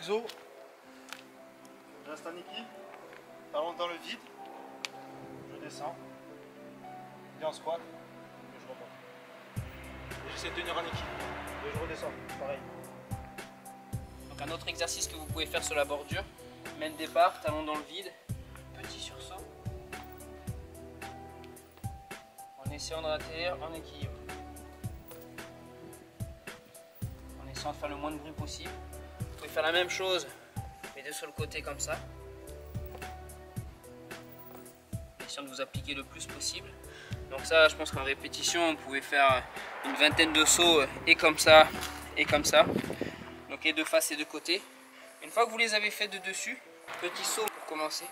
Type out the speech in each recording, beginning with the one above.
exo. Je reste en équipe. Talon dans le vide. Je descends. Bien en squat. Et je remonte. Et j'essaie de tenir en équipe. Et je redescends. Pareil. Donc un autre exercice que vous pouvez faire sur la bordure. Même départ, talon dans le vide. Petit sursaut. En essayant de atterrir en équilibre. En essayant de faire le moins de bruit possible. Vous pouvez faire la même chose, mais de sur le côté comme ça. En essayant de vous appliquer le plus possible. Donc ça, je pense qu'en répétition, vous pouvez faire une vingtaine de sauts et comme ça, et comme ça. Donc et de face et de côté. Une fois que vous les avez fait de dessus, petit saut pour commencer.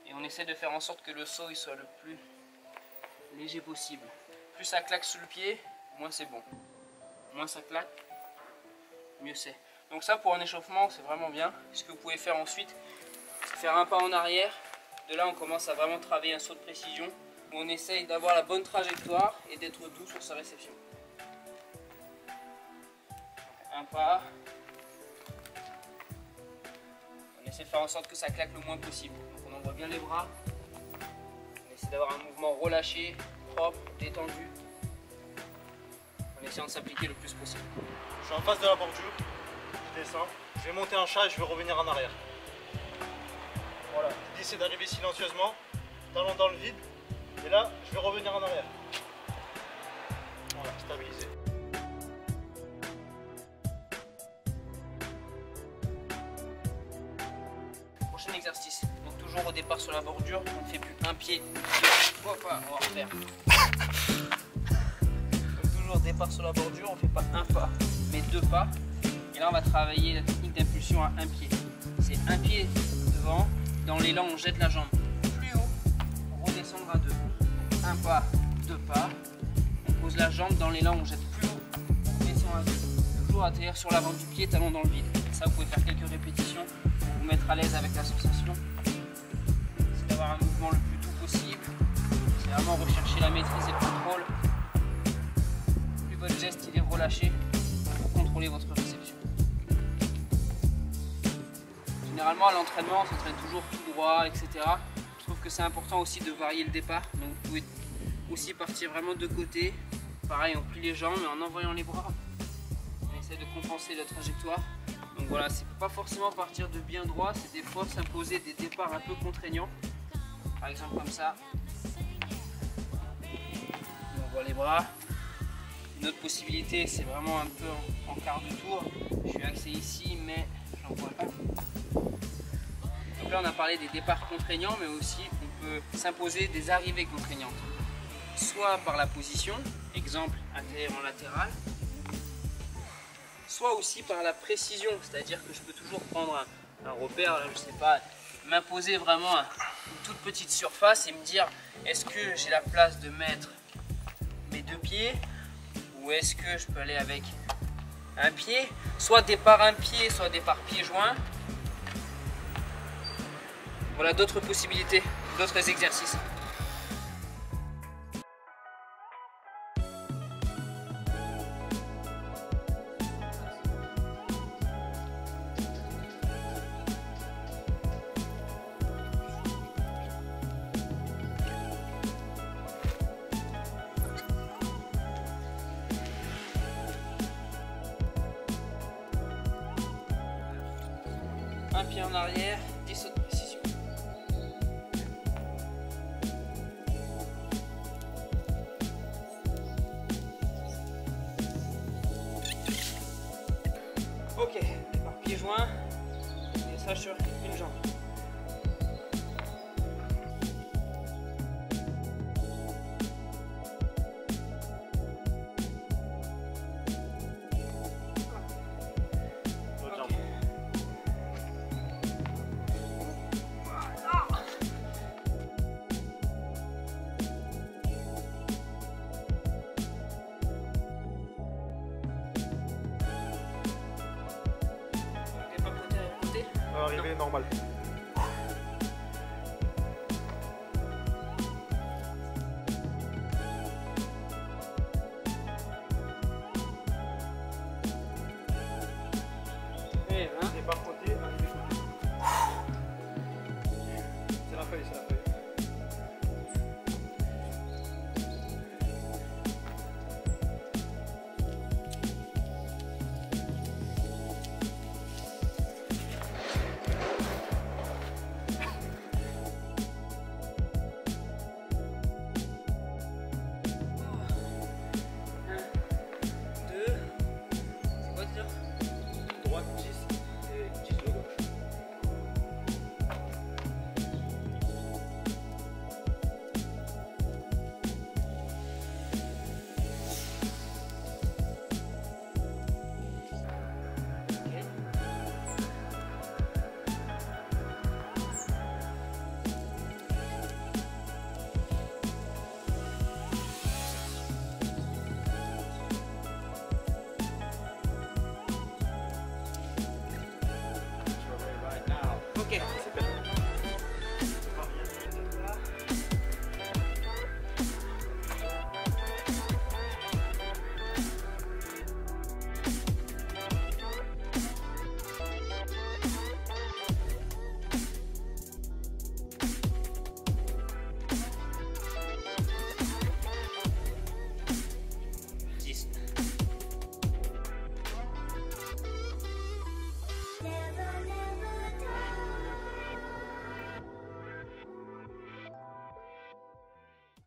Et on essaie de faire en sorte que le saut il soit le plus léger possible. Plus ça claque sous le pied, moins c'est bon. Moins ça claque, mieux c'est. Donc ça pour un échauffement c'est vraiment bien. Ce que vous pouvez faire ensuite, c'est faire un pas en arrière. De là on commence à vraiment travailler un saut de précision. Où on essaye d'avoir la bonne trajectoire et d'être doux sur sa réception. Un pas. On essaie de faire en sorte que ça claque le moins possible. Donc on envoie bien les bras. On essaie d'avoir un mouvement relâché, propre, détendu. En essayant de s'appliquer le plus possible. Je suis en face de la bordure. Je descends. Je vais monter en chat et je vais revenir en arrière. Voilà. L'idée c'est d'arriver silencieusement. Talon dans le vide. Et là, je vais revenir en arrière. Voilà, stabiliser. Prochain exercice. Donc toujours au départ sur la bordure, on ne fait plus un pied. Hop, on va refaire. Donc toujours au départ sur la bordure, on ne fait pas un pas, mais deux pas. Et là on va travailler la technique d'impulsion à un pied. C'est un pied devant, dans l'élan on jette la jambe plus haut pour redescendre à deux. Un pas, deux pas. On pose la jambe dans l'élan on jette plus haut, on descend à deux. Toujours atterrir sur l'avant du pied, talon dans le vide. Ça vous pouvez faire quelques répétitions. Vous mettre à l'aise avec la sensation, c'est d'avoir un mouvement le plus doux possible, c'est vraiment rechercher la maîtrise et le contrôle. Plus votre geste il est relâché pour contrôler votre réception. Généralement à l'entraînement on s'entraîne toujours tout droit, etc. Je trouve que c'est important aussi de varier le départ, donc vous pouvez aussi partir vraiment de côté. Pareil, on plie les jambes et en envoyant les bras, on essaie de compenser la trajectoire. Donc voilà, c'est pas forcément partir de bien droit, c'est des fois s'imposer des départs un peu contraignants. Par exemple comme ça. On envoie les bras. Une autre possibilité, c'est vraiment un peu en quart de tour. Je suis axé ici, mais j'envoie pas. Donc là, on a parlé des départs contraignants, mais aussi on peut s'imposer des arrivées contraignantes. Soit par la position, exemple atterrir en latéral. Soit aussi par la précision, c'est-à-dire que je peux toujours prendre un repère, là, je sais pas, m'imposer vraiment une toute petite surface et me dire est-ce que j'ai la place de mettre mes deux pieds ou est-ce que je peux aller avec un pied, soit départ un pied, soit départ pied joint. Voilà d'autres possibilités, d'autres exercices. Un pied en arrière, 10 sauts de précision. Ok, départ pied joint, et ça sur une jambe. Arrivé normal. feuille, c'est la feuille.